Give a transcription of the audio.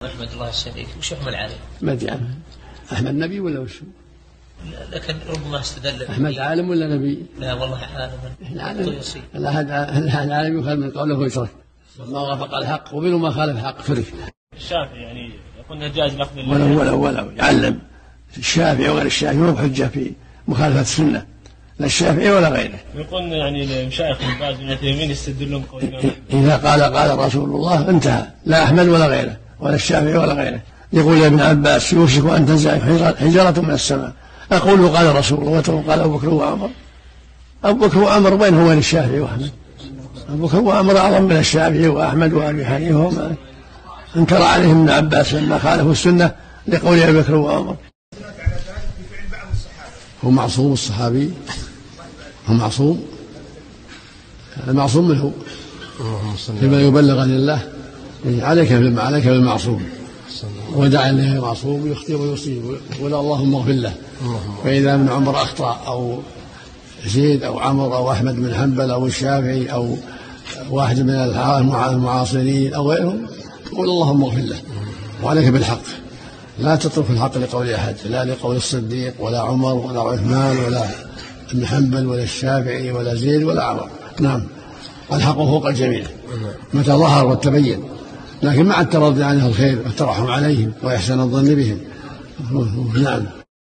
أحمد الله الشريك وش حكم العالم؟ ما أدري عنه. أحمد نبي ولا وش؟ لكن ربما استدل أحمد عالم ولا نبي؟ لا والله عالم. العالم يخالف من قوله ويترك، ما وافق الحق ومنه ما خالف الحق ترك. الشافعي يعني يقول جائز لفظ ولا يعلم. الشافعي وغير الشافعي ما هو حجة في مخالفة السنة، لا الشافعي ولا غيره. يقول يعني المشايخ من باز من اليمين يستدلون قولنا إذا قال رسول الله انتهى، لا أحمد ولا غيره ولا الشافعي ولا غيره. يقول يا ابن عباس يوشك أن تنزل حجرة من السماء، أقول قال رسول الله وقال أبو بكر وعمر. أبو بكر وعمر بينه وبين الشافعي وأحمد. أبو بكر وعمر أعظم من الشافعي وأحمد وأبي حنيفة وما انكر عليهم ابن عباس لما خالفوا السنة لقول أبي بكر وعمر. هو معصوم الصحابي، هو معصوم، المعصوم منه فيما يبلغ عن الله. عليك بالمعصوم ودع الله المعصوم يخطئ ويصيب ولا اللهم اغفر له. فإذا ابن عمر أخطأ أو زيد أو عمر أو أحمد بن حنبل أو الشافعي أو واحد من المعاصرين أو غيرهم قل اللهم اغفر له. وعليك بالحق، لا تترك الحق لقول أحد، لا لقول الصديق ولا عمر ولا عثمان ولا ابن حنبل ولا الشافعي ولا زيد ولا عمر. نعم، الحق فوق الجميع متى ظهر وتبين، لكن مع الترضي عن الخير والترحم عليهم وإحسان الظن بهم. نعم.